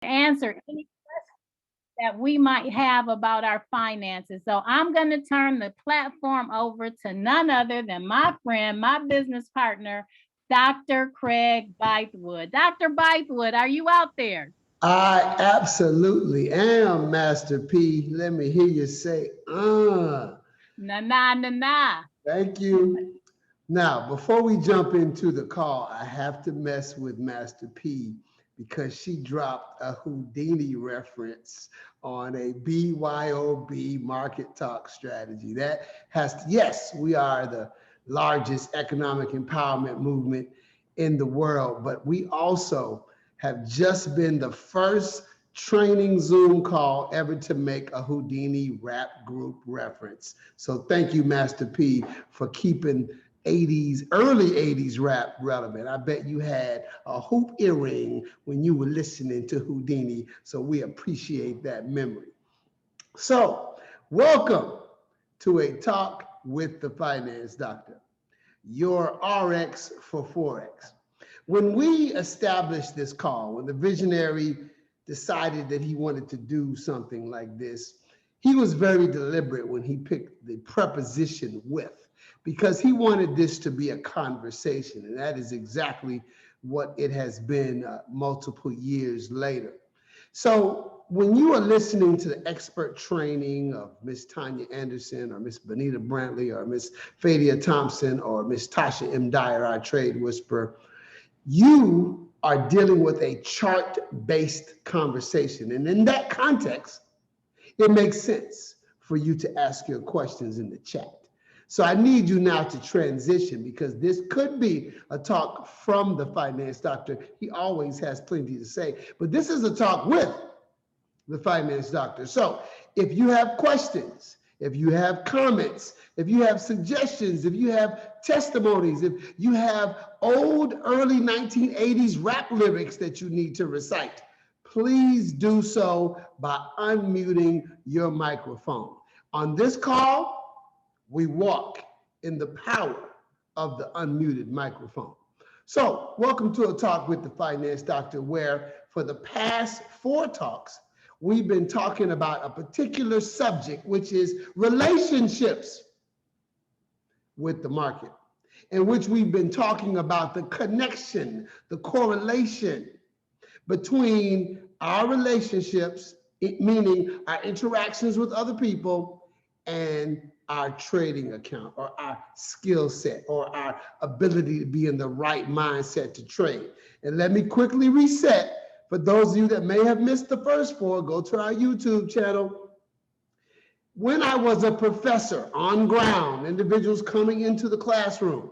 answer any that we might have about our finances. So I'm going to turn the platform over to none other than my friend, my business partner, Dr. Craig Bythewood. Dr. Bythewood, are you out there? I absolutely am, Master P. Let me hear you say, Na na na na. thank you. Now, before we jump into the call, I have to mess with Master P because she dropped a Houdini reference on a BYOB market talk strategy. That has to, yes, we are the largest economic empowerment movement in the world, but we also have just been the first training Zoom call ever to make a Houdini rap group reference. So thank you, Master P, for keeping 80s, early 80s rap relevant. I bet you had a hoop earring when you were listening to Houdini. So we appreciate that memory. So, welcome to a talk with the finance doctor, your RX for Forex. When we established this call, when the visionary decided that he wanted to do something like this, he was very deliberate when he picked the preposition with, because he wanted this to be a conversation. And that is exactly what it has been multiple years later. So when you are listening to the expert training of Miss Tanya Anderson or Miss Bonita Brantley or Miss Fadia Thompson or Miss Tasha M. Dyer, our trade whisperer, you are dealing with a chart-based conversation. And in that context, it makes sense for you to ask your questions in the chat. So I need you now to transition because this could be a talk from the finance doctor. He always has plenty to say, but this is a talk with the finance doctor. So if you have questions, if you have comments, if you have suggestions, if you have testimonies, if you have old early 1980s rap lyrics that you need to recite, please do so by unmuting your microphone. On this call, we walk in the power of the unmuted microphone. So welcome to a talk with the finance doctor, where for the past 4 talks, we've been talking about a particular subject, which is relationships with the market, in which we've been talking about the connection, the correlation between our relationships, meaning our interactions with other people, and our trading account or our skill set or our ability to be in the right mindset to trade. And let me quickly reset. For those of you that may have missed the first 4, go to our YouTube channel. When I was a professor on ground, individuals coming into the classroom,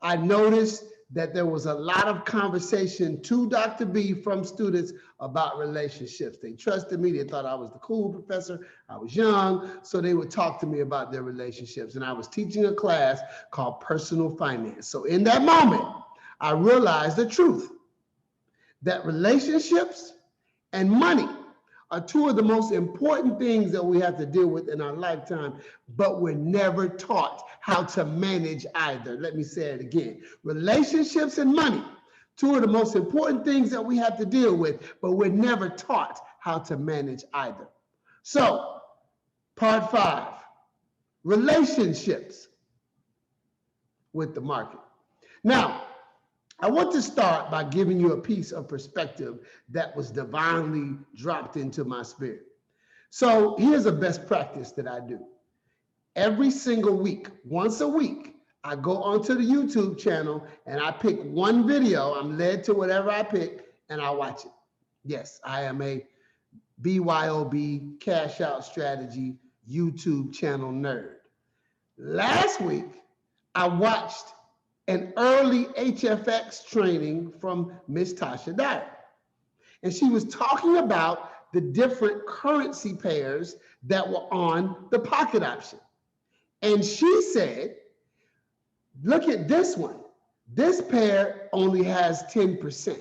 I noticed that there was a lot of conversation to Dr. B from students about relationships. They trusted me. They thought I was the cool professor. I was young, so they would talk to me about their relationships. And I was teaching a class called Personal Finance. So in that moment, I realized the truth that relationships and money are 2 of the most important things that we have to deal with in our lifetime, but we're never taught how to manage either. Let me say it again. Relationships and money, 2 of the most important things that we have to deal with, but we're never taught how to manage either. So, part 5, relationships with the market. Now, I want to start by giving you a piece of perspective that was divinely dropped into my spirit. So here's a best practice that I do. Every single week, once a week, I go onto the YouTube channel and I pick one video. I'm led to whatever I pick and I watch it. Yes, I am a BYOB cash out strategy YouTube channel nerd. Last week, I watched an early HFX training from Miss Tasha Dyer. And she was talking about the different currency pairs that were on the pocket option. And she said, look at this one. This pair only has 10%.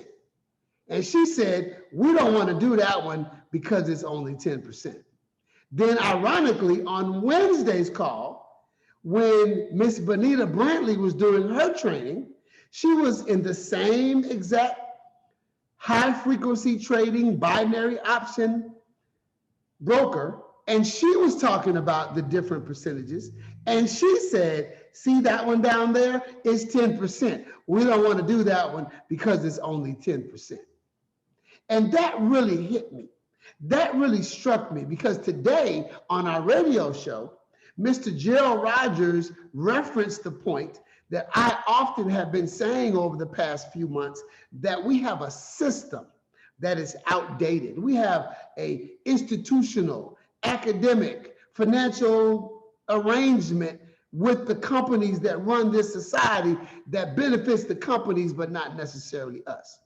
And she said, we don't want to do that one because it's only 10%. Then ironically, on Wednesday's call, when Miss Bonita Brantley was doing her training, she was in the same exact high frequency trading, binary option broker, and she was talking about the different percentages. And she said, see that one down there is 10%. We don't want to do that one because it's only 10%. And that really hit me. That really struck me because today on our radio show, Mr. Gerald Rogers referenced the point that I often have been saying over the past few months, that we have a system that is outdated. We have a institutional, academic, financial arrangement with the companies that run this society that benefits the companies, but not necessarily us.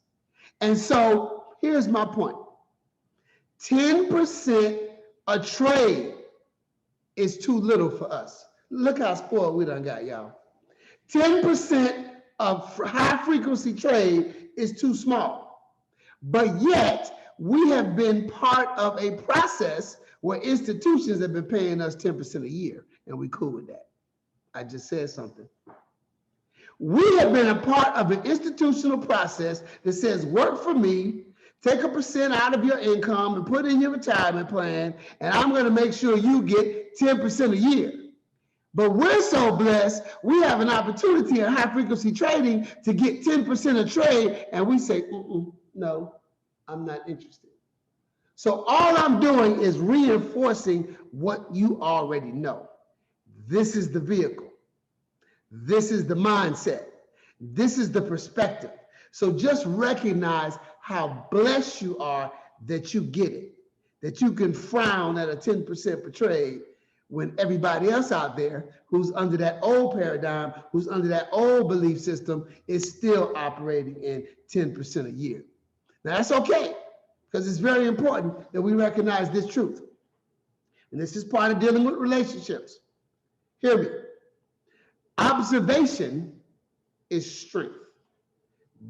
And so here's my point. 10% a trade is too little for us. Look how spoiled we done got, y'all. 10% of high frequency trade is too small. But yet we have been part of a process where institutions have been paying us 10% a year, and we cool with that. I just said something. We have been a part of an institutional process that says, work for me, take a percent out of your income and put in your retirement plan, and I'm going to make sure you get 10% a year. But we're so blessed, we have an opportunity in high frequency trading to get 10% of trade, and we say, no, I'm not interested. So all I'm doing is reinforcing what you already know. This is the vehicle. This is the mindset. This is the perspective. So just recognize how blessed you are that you get it, that you can frown at a 10% per trade when everybody else out there who's under that old paradigm, who's under that old belief system is still operating in 10% a year. Now that's okay, because it's very important that we recognize this truth. And this is part of dealing with relationships. Hear me. Observation is strength.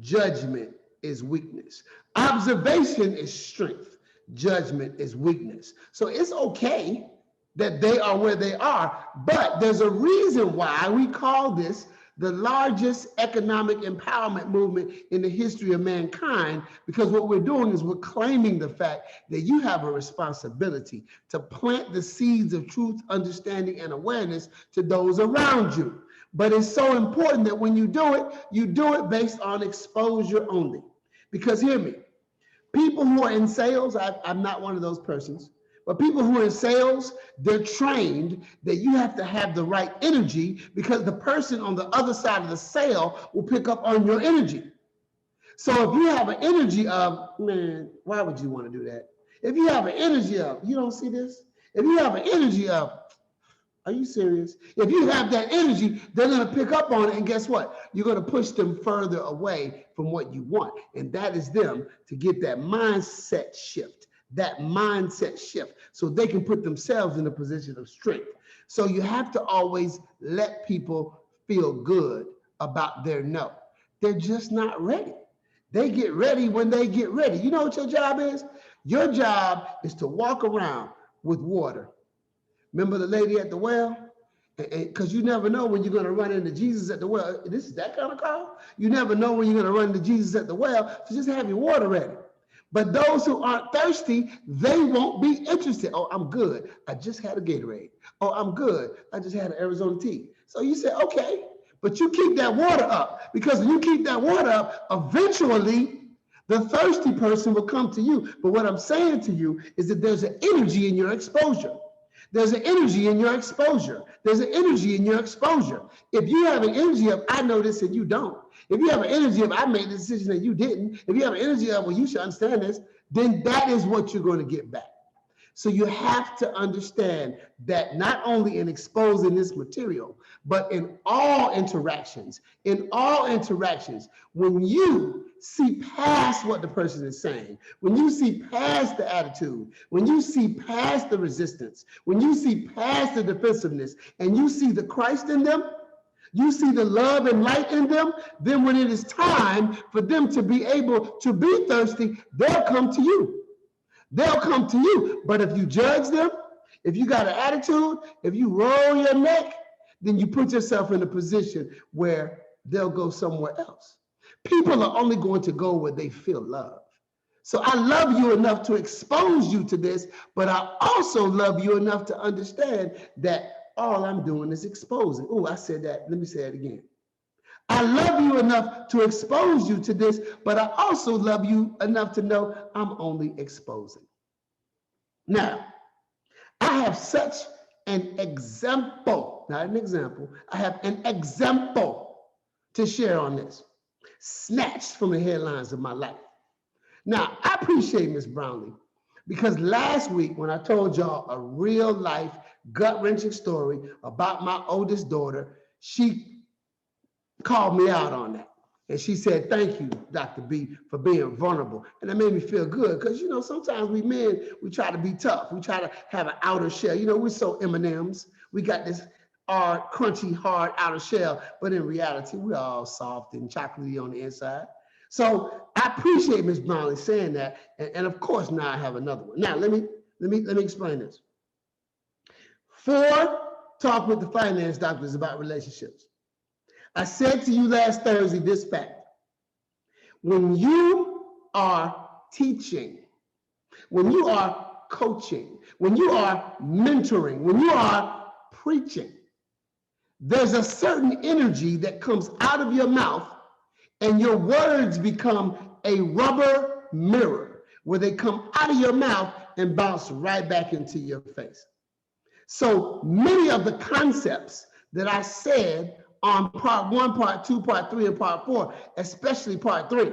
Judgment is weakness. Observation is strength. Judgment is weakness. So it's okay that they are where they are, but there's a reason why we call this the largest economic empowerment movement in the history of mankind, because what we're doing is we're claiming the fact that you have a responsibility to plant the seeds of truth, understanding, and awareness to those around you. But it's so important that when you do it based on exposure only. Because hear me, people who are in sales, I'm not one of those persons, but people who are in sales, they're trained that you have to have the right energy, because the person on the other side of the sale will pick up on your energy. So if you have an energy of, man, why would you want to do that? If you have an energy of, you don't see this? If you have an energy of, are you serious? If you have that energy, they're going to pick up on it. And guess what? You're going to push them further away from what you want. And that is them to get that mindset shift. So they can put themselves in a position of strength. So you have to always let people feel good about their no. They're just not ready. They get ready when they get ready. You know what your job is? Your job is to walk around with water. Remember the lady at the well? Because you never know when you're going to run into Jesus at the well. This is that kind of call. You never know when you're going to run into Jesus at the well. So just have your water ready. But those who aren't thirsty, they won't be interested. Oh, I'm good. I just had a Gatorade. Oh, I'm good. I just had an Arizona tea. So you say, okay, but you keep that water up, because when you keep that water up, eventually the thirsty person will come to you. But what I'm saying to you is that there's an energy in your exposure. There's an energy in your exposure. There's an energy in your exposure. If you have an energy of, I know this and you don't. If you have an energy of, I made the decision and you didn't. If you have an energy of, well, you should understand this, then that is what you're going to get back. So you have to understand that not only in exposing this material, but in all interactions, when you see past what the person is saying, when you see past the attitude, when you see past the resistance, when you see past the defensiveness, and you see the Christ in them, you see the love and light in them, then when it is time for them to be able to be thirsty, they'll come to you. They'll come to you. But if you judge them, if you got an attitude, if you roll your neck, then you put yourself in a position where they'll go somewhere else. People are only going to go where they feel love. So I love you enough to expose you to this, but I also love you enough to understand that all I'm doing is exposing. Oh, I said that. Let me say it again. I love you enough to expose you to this, but I also love you enough to know I'm only exposing. Now, I have such an example, not an example, I have an example to share on this, snatched from the headlines of my life. Now, I appreciate Miss Brownlee because last week when I told y'all a real life gut-wrenching story about my oldest daughter, she called me out on that. And she said, thank you, Dr. B, for being vulnerable. And that made me feel good because, you know, sometimes we men, we try to be tough. We try to have an outer shell. You know, we're so M&Ms. We got this crunchy, hard outer shell. But in reality, we're all soft and chocolatey on the inside. So I appreciate Ms. Brownlee saying that. And of course, now I have another one. Now, let me explain this. 4, talk with the finance doctors about relationships. I said to you last Thursday this fact. When you are teaching, when you are coaching, when you are mentoring, when you are preaching, there's a certain energy that comes out of your mouth and your words become a rubber mirror where they come out of your mouth and bounce right back into your face. So many of the concepts that I said on part 1, part 2, part 3, and part 4, especially part 3,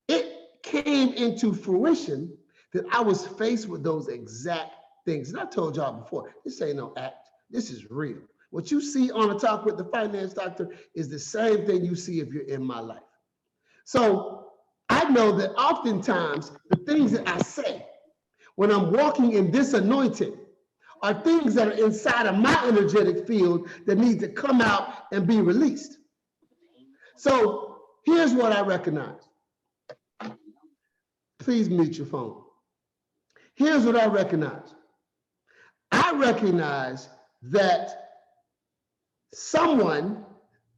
it came into fruition that I was faced with those exact things. And I told y'all before, this ain't no act, this is real. What you see on a Talk with the Finance Doctor is the same thing you see if you're in my life. So I know that oftentimes the things that I say when I'm walking in this anointing are things that are inside of my energetic field that need to come out and be released. So here's what I recognize. Please mute your phone. Here's what I recognize. I recognize that someone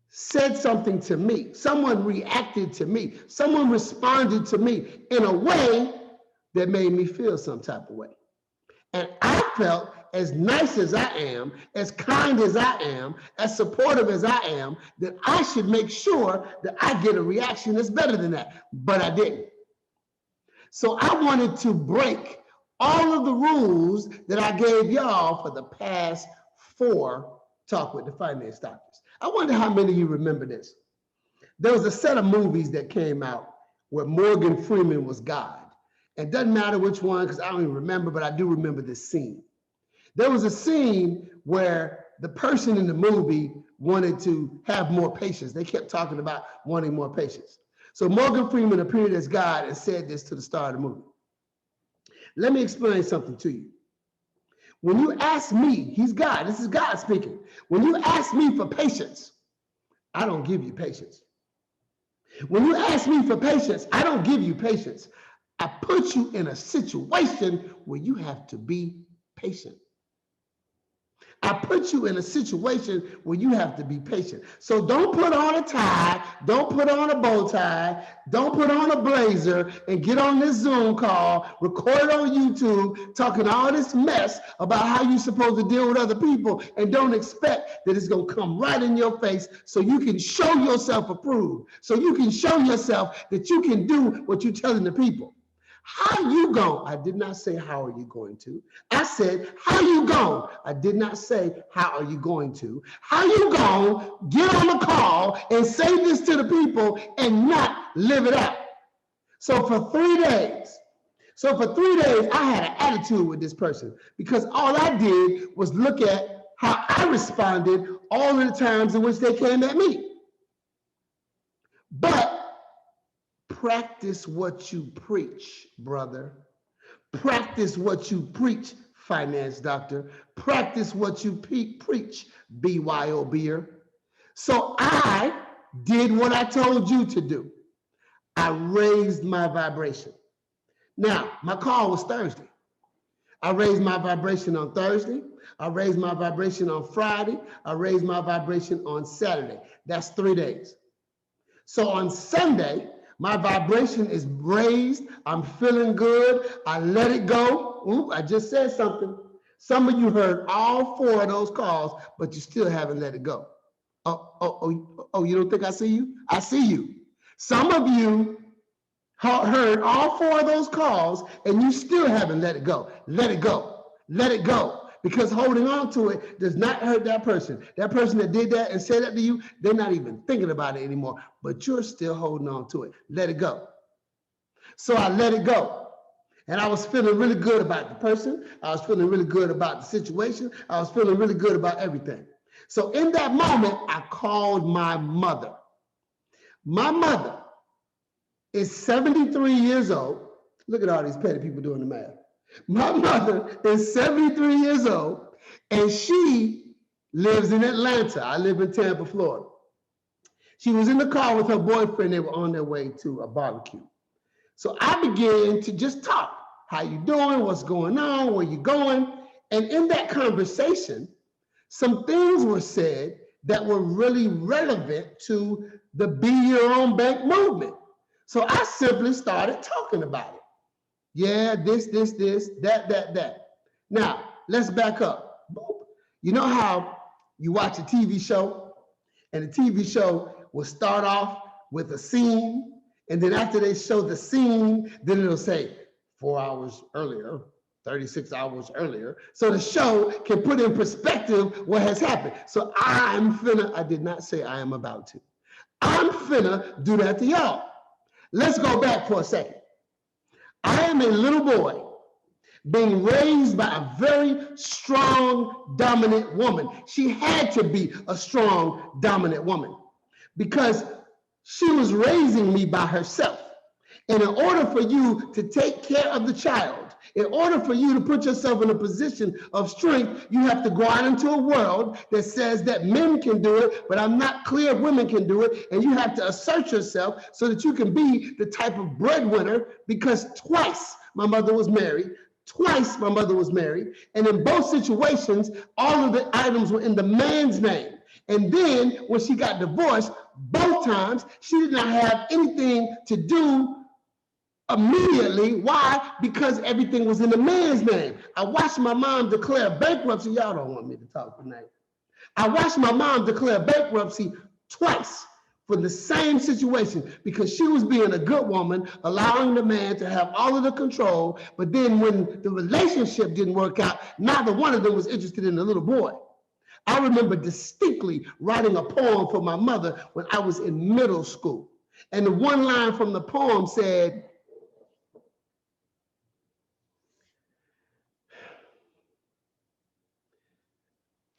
said something to me, someone reacted to me, someone responded to me in a way that made me feel some type of way. And I felt, as nice as I am, as kind as I am, as supportive as I am, that I should make sure that I get a reaction that's better than that, but I didn't. So I wanted to break all of the rules that I gave y'all for the past 4 Talk with the Finance Doctors. I wonder how many of you remember this. There was a set of movies that came out where Morgan Freeman was God. It doesn't matter which one because I don't even remember, but I do remember this scene. There was a scene where the person in the movie wanted to have more patience. They kept talking about wanting more patience. So Morgan Freeman appeared as God and said this to the star of the movie. Let me explain something to you. When you ask me, he's God, this is God speaking. When you ask me for patience, I don't give you patience. When you ask me for patience, I don't give you patience. I put you in a situation where you have to be patient. I put you in a situation where you have to be patient. So don't put on a tie, don't put on a bow tie, don't put on a blazer and get on this Zoom call, record it on YouTube, talking all this mess about how you're supposed to deal with other people and don't expect that it's going to come right in your face so you can show yourself approved, so you can show yourself that you can do what you're telling the people. How you going? I did not say, how are you going to? I said, how you going? I did not say, how are you going to? How you going to get on the call and say this to the people and not live it out? So for 3 days, I had an attitude with this person because all I did was look at how I responded all of the times in which they came at me. But practice what you preach, brother. Practice what you preach, finance doctor. Practice what you preach, BYOBer. So I did what I told you to do. I raised my vibration. Now, my call was Thursday. I raised my vibration on Thursday. I raised my vibration on Friday. I raised my vibration on Saturday. That's 3 days. So on Sunday, My vibration is raised. I'm feeling good. I let it go. Ooh, I just said something. Some of you heard all 4 of those calls, but you still haven't let it go. Oh, you don't think I see you? I see you. Some of you heard all 4 of those calls and you still haven't let it go. Let it go. Let it go. Because holding on to it does not hurt that person. That person that did that and said that to you, they're not even thinking about it anymore, but you're still holding on to it. Let it go. So I let it go. And I was feeling really good about the person. I was feeling really good about the situation. I was feeling really good about everything. So in that moment, I called my mother. My mother is 73 years old. Look at all these petty people doing the math. My mother is 73 years old, and she lives in Atlanta. I live in Tampa, Florida. She was in the car with her boyfriend. They were on their way to a barbecue. So I began to just talk. How you doing? What's going on? Where you going? And in that conversation, some things were said that were really relevant to the Be Your Own Bank movement. So I simply started talking about it. Yeah, this, that. Now, let's back up. You know how you watch a TV show and the TV show will start off with a scene, and then after they show the scene, then it'll say 4 hours earlier, 36 hours earlier. So the show can put in perspective what has happened. So I did not say I am about to. I'm finna do that to y'all. Let's go back for a second. I am a little boy being raised by a very strong, dominant woman. She had to be a strong, dominant woman because she was raising me by herself. And in order for you to take care of the child, in order for you to put yourself in a position of strength, you have to go out into a world that says that men can do it, but I'm not clear if women can do it. And you have to assert yourself so that you can be the type of breadwinner, because twice my mother was married. Twice my mother was married. And in both situations, all of the items were in the man's name. And then when she got divorced, both times, she did not have anything to do immediately. Why? Because everything was in the man's name. I watched my mom declare bankruptcy. Y'all don't want me to talk tonight. I watched my mom declare bankruptcy twice for the same situation, because she was being a good woman, allowing the man to have all of the control. But then when the relationship didn't work out, neither one of them was interested in the little boy. I remember distinctly writing a poem for my mother when I was in middle school. And the one line from the poem said,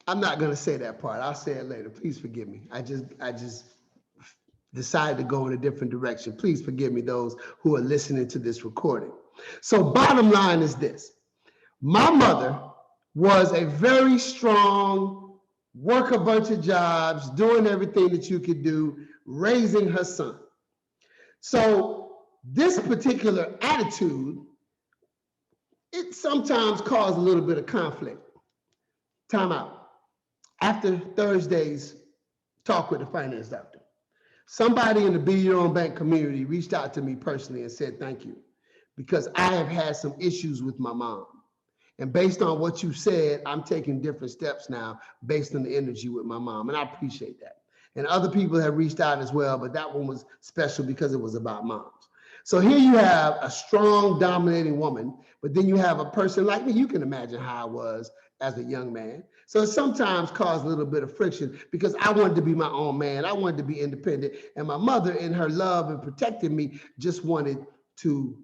I'm not going to say that part. I'll say it later. Please forgive me. I just decided to go in a different direction. Please forgive me, those who are listening to this recording. So bottom line is this. My mother was a very strong, work a bunch of jobs, doing everything that you could do, raising her son. So this particular attitude, it sometimes caused a little bit of conflict. Time out. After Thursday's talk with the finance doctor, somebody in the Be Your Own Bank community reached out to me personally and said, thank you, because I have had some issues with my mom. And based on what you said, I'm taking different steps now based on the energy with my mom. And I appreciate that. And other people have reached out as well, but that one was special because it was about moms. So here you have a strong, dominating woman, but then you have a person like me. You can imagine how I was as a young man. So it sometimes caused a little bit of friction because I wanted to be my own man. I wanted to be independent. And my mother, in her love and protecting me, just wanted to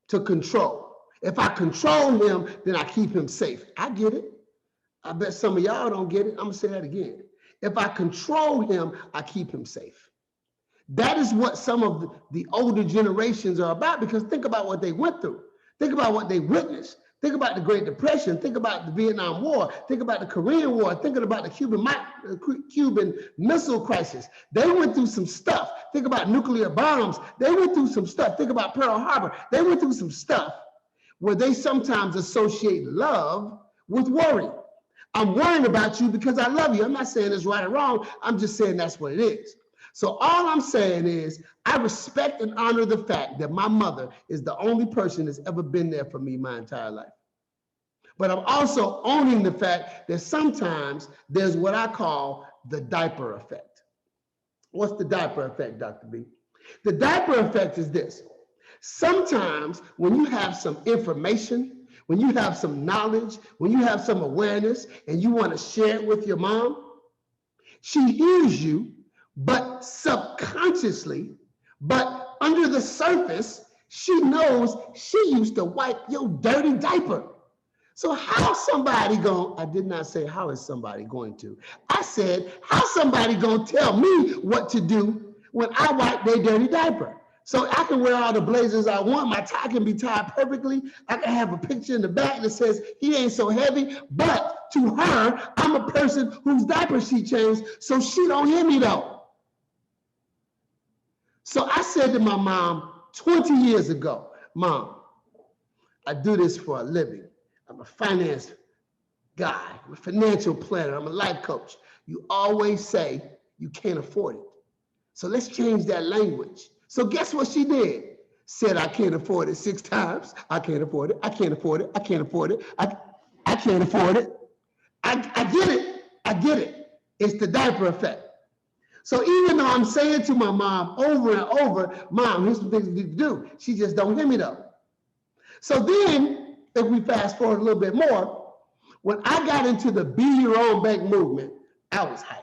control. If I control him, then I keep him safe. I get it. I bet some of y'all don't get it. I'm gonna say that again. If I control him, I keep him safe. That is what some of the older generations are about, because think about what they went through. Think about what they witnessed. Think about the Great Depression. Think about the Vietnam War. Think about the Korean War. Thinking about the Cuban Missile Crisis. They went through some stuff. Think about nuclear bombs. They went through some stuff. Think about Pearl Harbor. They went through some stuff where they sometimes associate love with worry. I'm worrying about you because I love you. I'm not saying it's right or wrong. I'm just saying that's what it is. So all I'm saying is I respect and honor the fact that my mother is the only person that's ever been there for me my entire life. But I'm also owning the fact that sometimes there's what I call the diaper effect. What's the diaper effect, Dr. B? The diaper effect is this. Sometimes when you have some information, when you have some knowledge, when you have some awareness and you want to share it with your mom, she hears you, but subconsciously, but under the surface, she knows she used to wipe your dirty diaper. So how somebody going, I did not say how is somebody going to. I said, how somebody going to tell me what to do when I wipe their dirty diaper? So I can wear all the blazers I want. My tie can be tied perfectly. I can have a picture in the back that says he ain't so heavy. But to her, I'm a person whose diaper she changed, so she don't hear me though. So I said to my mom 20 years ago, Mom, I do this for a living. I'm a finance guy. I'm a financial planner. I'm a life coach. You always say you can't afford it. So let's change that language. So guess what she did? Said I can't afford it 6 times. I can't afford it. I can't afford it. I can't afford it. I can't afford it. I get it. I get it. It's the diaper effect. So even though I'm saying to my mom over and over, Mom, here's some things you need to do. She just don't hear me though. So then, if we fast forward a little bit more, when I got into the Be Your Own Bank movement, I was hyped.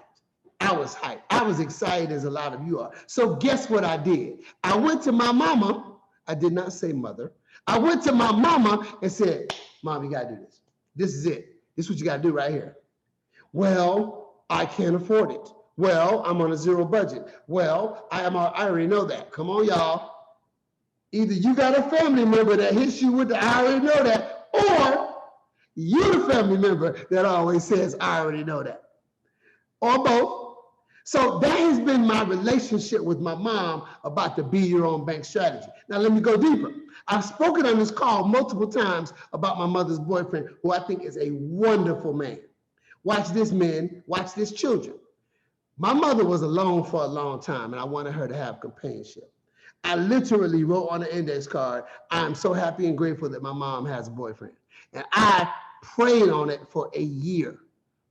I was hyped. I was excited as a lot of you are. So guess what I did? I went to my mama. I did not say mother. I went to my mama and said, Mom, you got to do this. This is it. This is what you got to do right here. Well, I can't afford it. Well, I'm on a zero budget. Well, I already know that. Come on, y'all. Either you got a family member that hits you with the I already know that, or you're the family member that always says, I already know that. Or both. So that has been my relationship with my mom about the Be Your Own Bank strategy. Now let me go deeper. I've spoken on this call multiple times about my mother's boyfriend, who I think is a wonderful man. Watch this, men. Watch this, children. My mother was alone for a long time, and I wanted her to have companionship. I literally wrote on an index card, I'm so happy and grateful that my mom has a boyfriend. And I prayed on it for a year.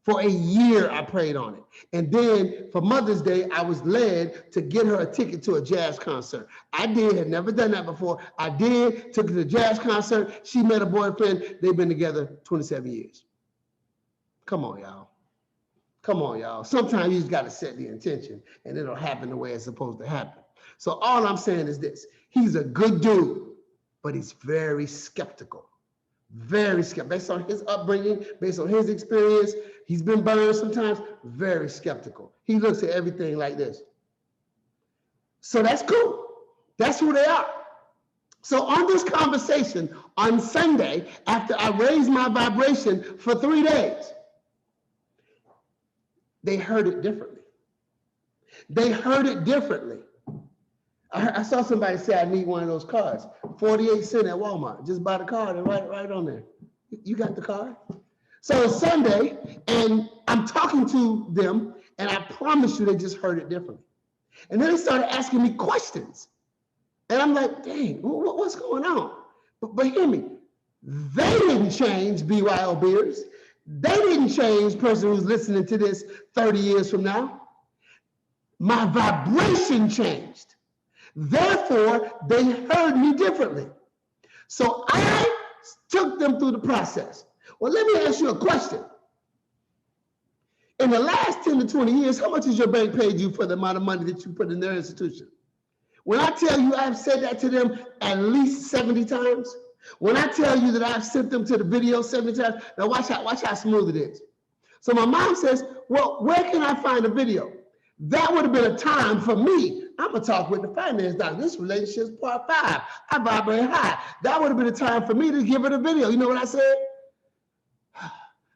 For a year, I prayed on it. And then for Mother's Day, I was led to get her a ticket to a jazz concert. I had never done that before. I did, took her to a jazz concert. She met a boyfriend. They've been together 27 years. Come on, y'all. Come on, y'all. Sometimes you just got to set the intention and it'll happen the way it's supposed to happen. So all I'm saying is this. He's a good dude, but he's very skeptical. Very skeptical. Based on his upbringing, based on his experience, he's been burned sometimes, very skeptical. He looks at everything like this. So that's cool. That's who they are. So on this conversation on Sunday, after I raised my vibration for 3 days, they heard it differently. They heard it differently. I saw somebody say I need one of those cards, 48 cents at Walmart. Just buy the card and write it right on there. You got the card? So it's Sunday, and I'm talking to them, and I promise you they just heard it differently. And then they started asking me questions. And I'm like, dang, what's going on? But hear me, they didn't change, BYOBers. They didn't change, person who's listening to this 30 years from now. My vibration changed. Therefore, they heard me differently. So I took them through the process. Well, let me ask you a question. In the last 10 to 20 years, how much has your bank paid you for the amount of money that you put in their institution? When I tell you I've said that to them at least 70 times, when I tell you that I've sent them to the video 70 times, now watch how smooth it is. So my mom says, well, where can I find a video? That would have been a time for me. I'm gonna talk with the finance doctor. This relationship is part 5. I vibrate high. That would have been a time for me to give it a video. You know what I said?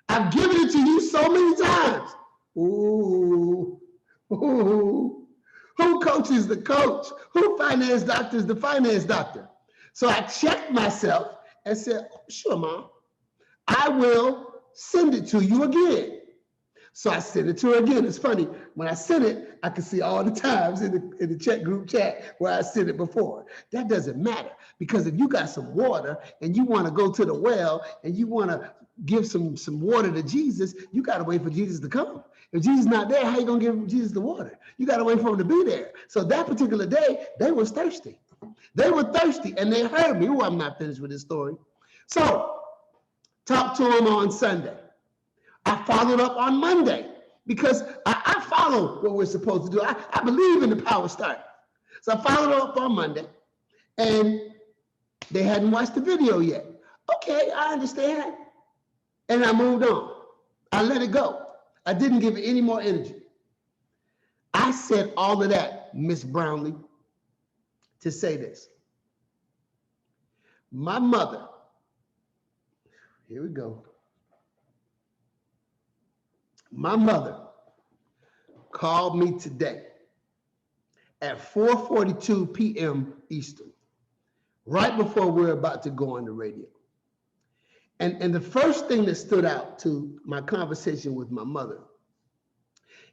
I've given it to you so many times. Ooh. Who coaches the coach? Who finance doctor is the finance doctor? So I checked myself and said, sure, Mom, I will send it to you again. So I sent it to her again. It's funny, when I sent it, I could see all the times in the chat group chat where I sent it before. That doesn't matter, because if you got some water and you want to go to the well and you want to give some water to Jesus, you got to wait for Jesus to come. If Jesus not there, how you going to give Jesus the water? You got to wait for him to be there. So that particular day, they was thirsty. They were thirsty and they heard me. Oh, I'm not finished with this story. So talked to him on Sunday. I followed up on Monday because I follow what we're supposed to do. I believe in the power start. So I followed up on Monday and they hadn't watched the video yet. Okay, I understand. And I moved on. I let it go. I didn't give it any more energy. I said all of that, Miss Brownlee, to say this. My mother, here we go. My mother called me today at 4:42 p.m. Eastern, right before we're about to go on the radio. And the first thing that stood out to my conversation with my mother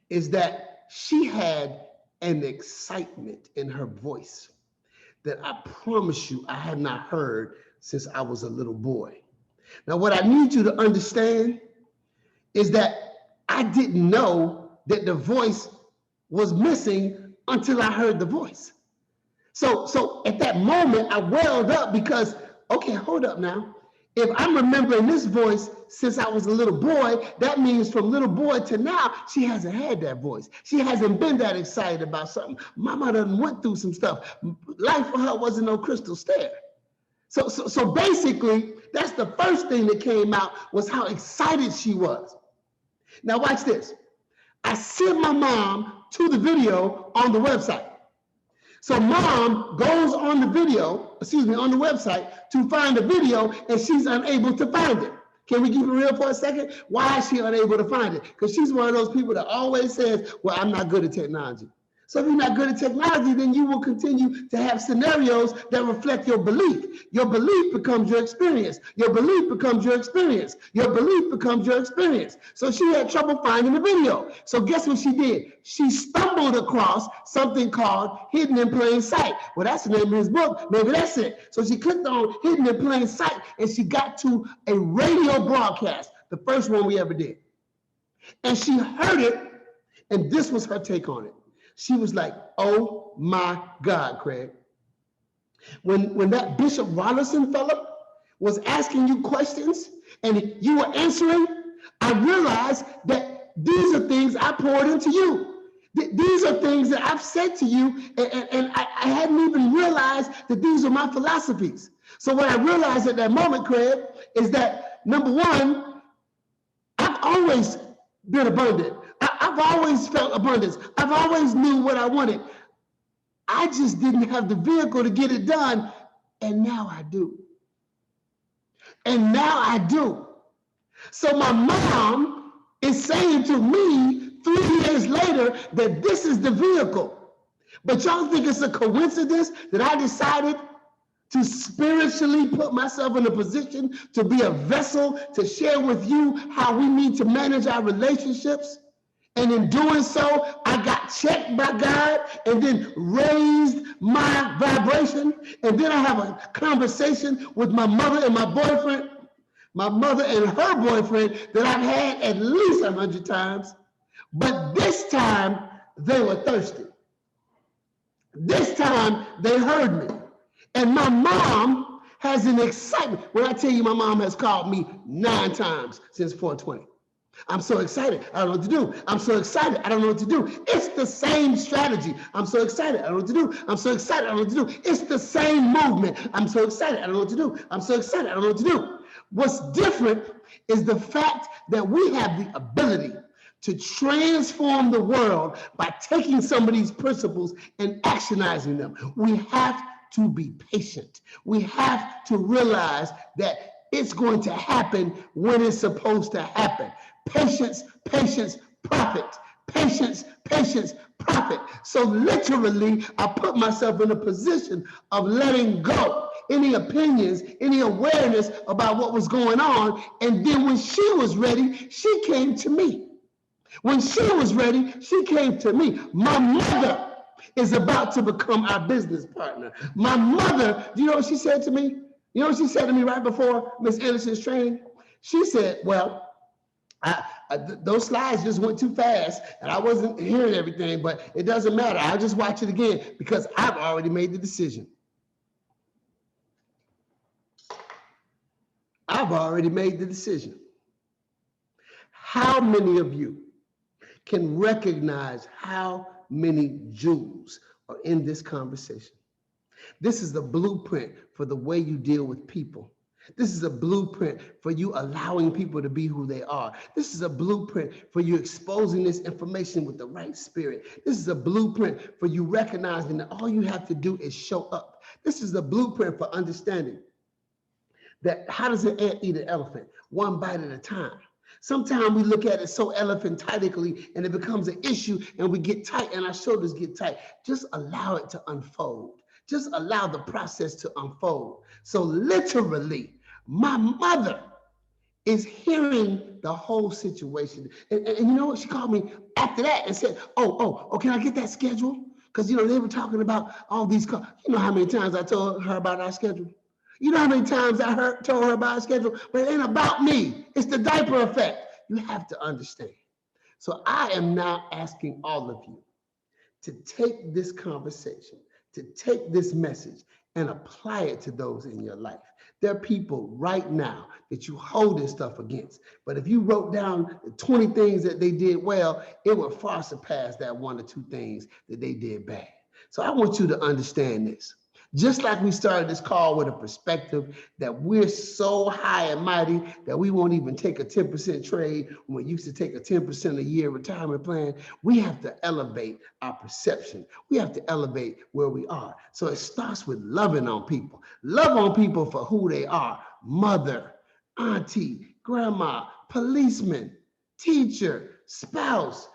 is that she had an excitement in her voice that I promise you I had not heard since I was a little boy. Now, what I need you to understand is that I didn't know that the voice was missing until I heard the voice. So at that moment, I welled up because, okay, hold up now. If I'm remembering this voice since I was a little boy, that means from little boy to now, she hasn't had that voice. She hasn't been that excited about something. Mama done went through some stuff. Life for her wasn't no crystal stair. So basically, that's the first thing that came out was how excited she was. Now watch this. I sent my mom to the video on the website. So mom goes on the video, on the website to find the video and she's unable to find it. Can we keep it real for a second? Why is she unable to find it? Because she's one of those people that always says, well, I'm not good at technology. So if you're not good at technology, then you will continue to have scenarios that reflect your belief. Your belief becomes your experience. Your belief becomes your experience. Your belief becomes your experience. So she had trouble finding the video. So guess what she did? She stumbled across something called Hidden in Plain Sight. Well, that's the name of his book. Maybe that's it. So she clicked on Hidden in Plain Sight and she got to a radio broadcast, the first one we ever did. And she heard it, and this was her take on it. She was like, oh my God, Craig. When that Bishop Rollinson fella was asking you questions and you were answering, I realized that these are things I poured into you. These are things that I've said to you, and I hadn't even realized that these are my philosophies. So what I realized at that moment, Craig, is that number one, I've always been abundant. I've always felt abundance. I've always knew what I wanted. I just didn't have the vehicle to get it done. And now I do. And now I do. So my mom is saying to me 3 years later that this is the vehicle. But y'all think it's a coincidence that I decided to spiritually put myself in a position to be a vessel to share with you how we need to manage our relationships? And in doing so, I got checked by God and then raised my vibration. And then I have a conversation with my mother and my boyfriend, my mother and her boyfriend that I've had at least 100 times. But this time, they were thirsty. This time, they heard me. And my mom has an excitement. When I tell you my mom has called me 9 times since 420. I'm so excited. I don't know what to do. I'm so excited. I don't know what to do. It's the same strategy. I'm so excited. I don't know what to do. I'm so excited. I don't know what to do. It's the same movement. I'm so excited. I don't know what to do. I'm so excited. I don't know what to do. What's different is the fact that we have the ability to transform the world by taking some of these principles and actionizing them. We have to be patient. We have to realize that it's going to happen when it's supposed to happen. Patience, patience, profit. Patience, patience, profit. So literally, I put myself in a position of letting go any opinions, any awareness about what was going on. And then when she was ready, she came to me. When she was ready, she came to me. My mother is about to become our business partner. My mother, do you know what she said to me? You know what she said to me right before Miss Anderson's training? She said, well, those slides just went too fast and I wasn't hearing everything, but it doesn't matter. I'll just watch it again because I've already made the decision. I've already made the decision. How many of you can recognize how many jewels are in this conversation? This is the blueprint for the way you deal with people. This is a blueprint for you allowing people to be who they are. This is a blueprint for you exposing this information with the right spirit. This is a blueprint for you recognizing that all you have to do is show up. This is the blueprint for understanding that how does an ant eat an elephant? One bite at a time. Sometimes we look at it so elephantitically and it becomes an issue and we get tight and our shoulders get tight. Just allow it to unfold. Just allow the process to unfold. So literally, my mother is hearing the whole situation. And you know what? She called me after that and said, oh, can I get that schedule? Because, they were talking about all these calls. You know how many times I told her about our schedule? You know how many times I told her about our schedule? But it ain't about me. It's the diaper effect. You have to understand. So I am now asking all of you to take this conversation, to take this message and apply it to those in your life. There are people right now that you hold this stuff against. But if you wrote down the 20 things that they did well, it would far surpass that 1 or 2 things that they did bad. So I want you to understand this. Just like we started this call with a perspective that we're so high and mighty that we won't even take a 10% trade when we used to take a 10% a year retirement plan, we have to elevate our perception. We have to elevate where we are. So it starts with loving on people. Love on people for who they are. Mother, auntie, grandma, policeman, teacher, spouse,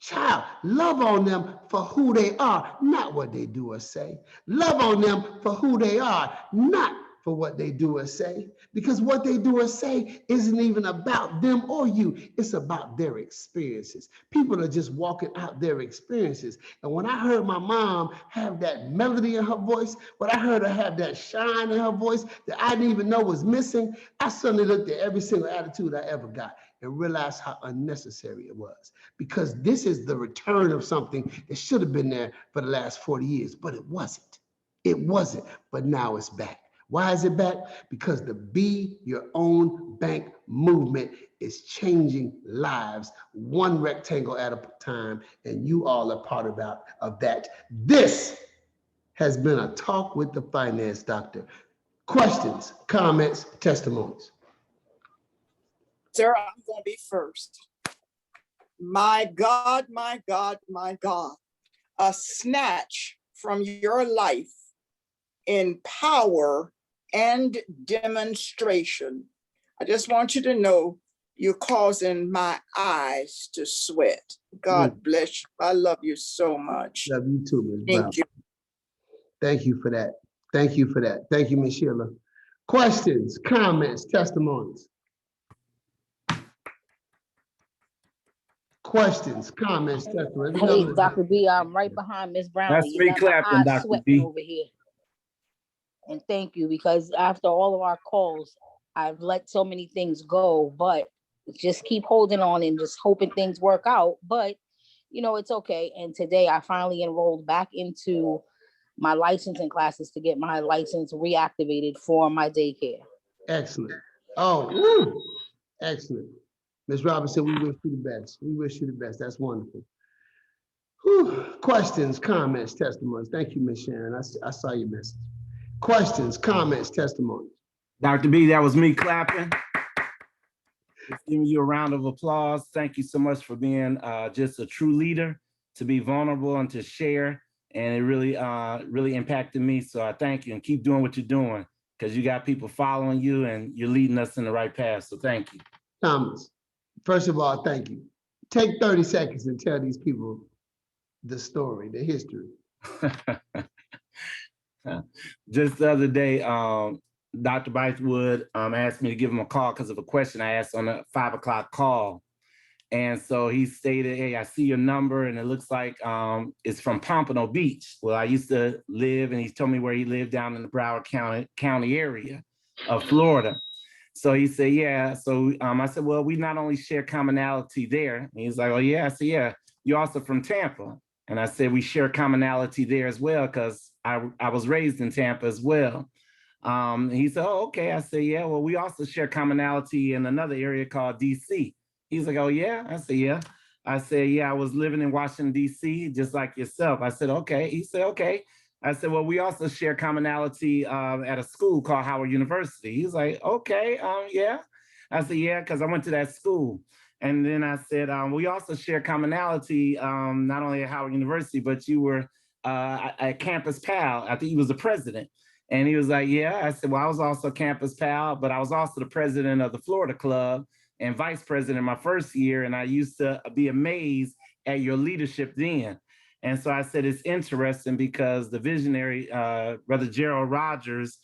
child. Love on them for who they are, not what they do or say. Love on them for who they are, not for what they do or say. Because what they do or say isn't even about them or you. It's about their experiences. People are just walking out their experiences. And when I heard my mom have that melody in her voice, when I heard her have that shine in her voice that I didn't even know was missing, I suddenly looked at every single attitude I ever got and realized how unnecessary it was. Because this is the return of something that should have been there for the last 40 years, but it wasn't. It wasn't, but now it's back. Why is it back? Because the Be Your Own Bank movement is changing lives one rectangle at a time, and you all are part of that. This has been a talk with the finance doctor. Questions, comments, testimonies. Sir, I'm going to be first. My God, my God, my God, a snatch from your life in power and demonstration. I just want you to know you're causing my eyes to sweat. God bless you. I love you so much. Love you too, Ms. Thank Brown. you. Thank you for that. Thank you for that. Thank you, Ms. Sheila. Questions, comments, testimonies. Questions, comments, testimonies. Hey, Dr. B, I'm right behind Miss Brown. That's me clapping, Dr. Sweating B. over here. And thank you, because after all of our calls, I've let so many things go, but just keep holding on and just hoping things work out. But, it's okay. And today I finally enrolled back into my licensing classes to get my license reactivated for my daycare. Excellent. Oh, excellent. Ms. Robinson, we wish you the best. We wish you the best. That's wonderful. Whew. Questions, comments, testimonies. Thank you, Ms. Sharon. I saw your message. Questions, comments, testimonies. Dr. B, that was me clapping. Just giving you a round of applause. Thank you so much for being just a true leader, to be vulnerable and to share. And it really, really impacted me. So I thank you, and keep doing what you're doing, because you got people following you and you're leading us in the right path. So thank you. Thomas, first of all, thank you. Take 30 seconds and tell these people the story, the history. Just the other day, Dr. Bythewood asked me to give him a call because of a question I asked on a 5 o'clock call. And so he stated, hey, I see your number and it looks like it's from Pompano Beach. Well, I used to live, and he told me where he lived down in the Broward County area of Florida. So he said, yeah. So I said, well, we not only share commonality there. And he's like, oh yeah. I said, yeah, you're also from Tampa. And I said, we share commonality there as well, because I was raised in Tampa as well. He said, oh, okay. I said, yeah, well, we also share commonality in another area called DC. He's like, oh, yeah? I said, yeah. I said, yeah, I was living in Washington, D.C., just like yourself. I said, okay. He said, okay. I said, well, we also share commonality at a school called Howard University. He's like, okay, yeah. I said, yeah, because I went to that school. And then I said, we also share commonality, not only at Howard University, but you were a campus pal. I think he was the president. And he was like, yeah. I said, well, I was also campus pal, but I was also the president of the Florida Club and vice president my first year. And I used to be amazed at your leadership then. And so I said, it's interesting because the visionary, Brother Gerald Rogers,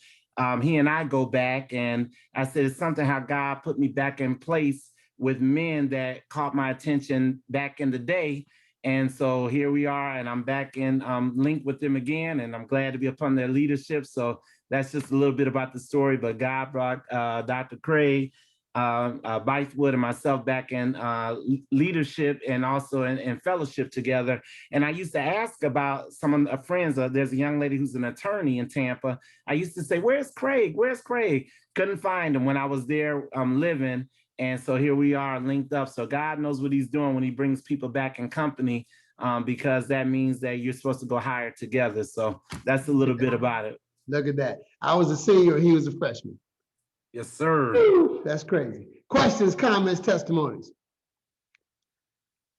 he and I go back. And I said, it's something how God put me back in place with men that caught my attention back in the day. And so here we are, and I'm back in linked with them again, and I'm glad to be upon their leadership. So that's just a little bit about the story, but God brought Dr. Craig, Bythewood, and myself back in leadership and also in fellowship together. And I used to ask about some of the friends. There's a young lady who's an attorney in Tampa. I used to say, where's Craig? Where's Craig? Couldn't find him when I was there living. And so here we are linked up. So God knows what he's doing when he brings people back in company, because that means that you're supposed to go higher together. So that's a little bit about it. Look at that. I was a senior, he was a freshman. Yes, sir. Woo, that's crazy. Questions, comments, testimonies.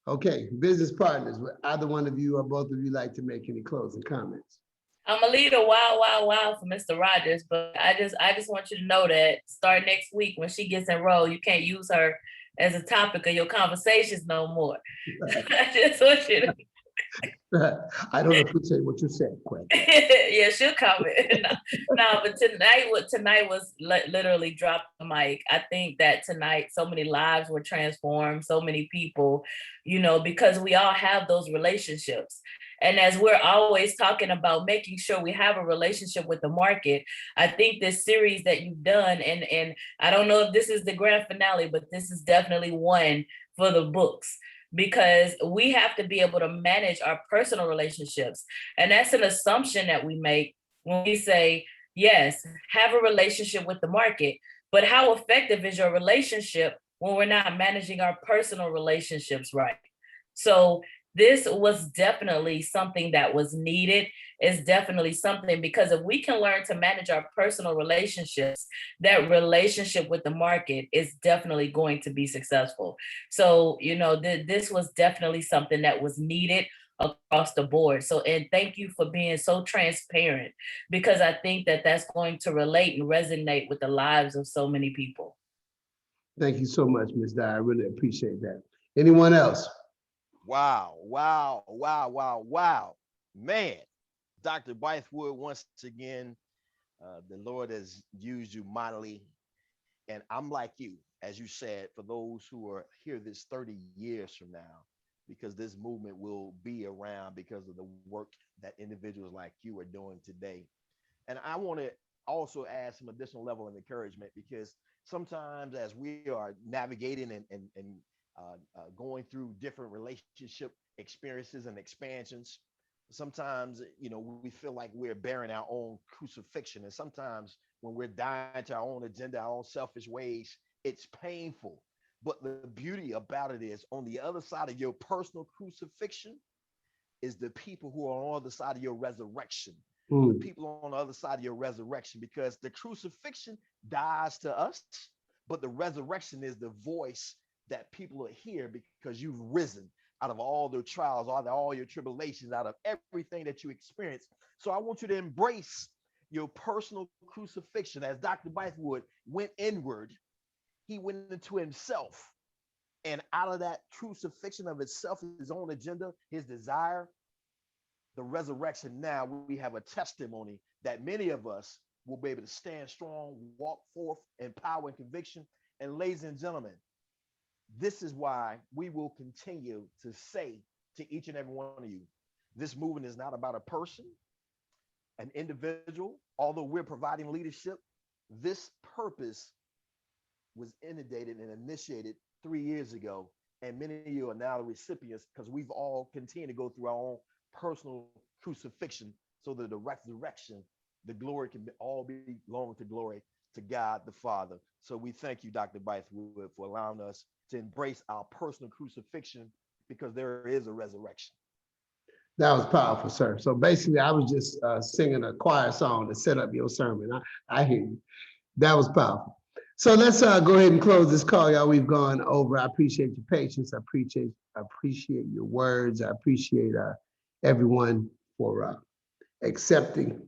Okay, business partners, would either one of you or both of you like to make any closing comments? I'm a leader, wow for Mr. Rogers, but I just want you to know that start next week when she gets enrolled, you can't use her as a topic of your conversations no more. I just want you to. I don't appreciate what you said, Quinn. Yeah, she'll comment. No, but tonight was literally drop the mic. I think that tonight so many lives were transformed, so many people, because we all have those relationships. And as we're always talking about making sure we have a relationship with the market, I think this series that you've done, and I don't know if this is the grand finale, but this is definitely one for the books, because we have to be able to manage our personal relationships. And that's an assumption that we make when we say, yes, have a relationship with the market, but how effective is your relationship when we're not managing our personal relationships right? So this was definitely something that was needed. It's definitely something, because if we can learn to manage our personal relationships, that relationship with the market is definitely going to be successful. So, this was definitely something that was needed across the board. So, and thank you for being so transparent, because I think that that's going to relate and resonate with the lives of so many people. Thank you so much, Ms. Dye. I really appreciate that. Anyone else? Wow. Man, Dr. Bythewood, once again, the Lord has used you mightily. And I'm like you, as you said, for those who are here this 30 years from now, because this movement will be around because of the work that individuals like you are doing today. And I want to also add some additional level of encouragement, because sometimes as we are navigating and going through different relationship experiences and expansions, sometimes we feel like we're bearing our own crucifixion, and sometimes when we're dying to our own agenda, our own selfish ways, it's painful. But the beauty about it is, on the other side of your personal crucifixion is the people who are on the other side of your resurrection. The people on the other side of your resurrection, because the crucifixion dies to us, but the resurrection is the voice that people will hear, because you've risen out of all the trials, out of all your tribulations, out of everything that you experience. So I want you to embrace your personal crucifixion. As Dr. Bythewood went inward, he went into himself. And out of that crucifixion of itself, his own agenda, his desire, the resurrection, now we have a testimony that many of us will be able to stand strong, walk forth in power and conviction. And ladies and gentlemen, This is why we will continue to say to each and every one of you, this movement is not about a person, an individual. Although we're providing leadership, this purpose was inundated and initiated 3 years ago. And many of you are now the recipients because we've all continued to go through our own personal crucifixion so that the resurrection, the glory can all belong to glory to God the Father. So we thank you, Dr. Bythewood, for allowing us to embrace our personal crucifixion because there is a resurrection. That was powerful, sir. So basically, I was just singing a choir song to set up your sermon. I hear you. That was powerful. So let's go ahead and close this call, y'all. We've gone over. I appreciate your patience. I appreciate your words. I appreciate everyone for accepting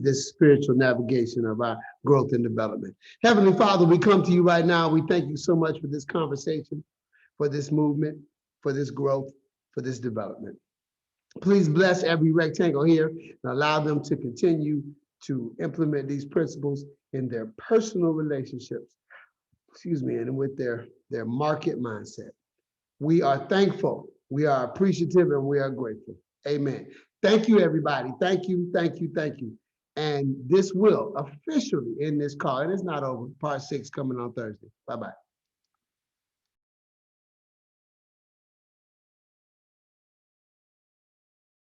this spiritual navigation of our growth and development. Heavenly Father, we come to you right now. We thank you so much for this conversation, for this movement, for this growth, for this development. Please bless every rectangle here and allow them to continue to implement these principles in their personal relationships, and with their market mindset. We are thankful, we are appreciative, and we are grateful. Amen. Thank you, everybody. Thank you, thank you, thank you. And this will officially end this call. And it's not over. Part 6 coming on Thursday. Bye-bye.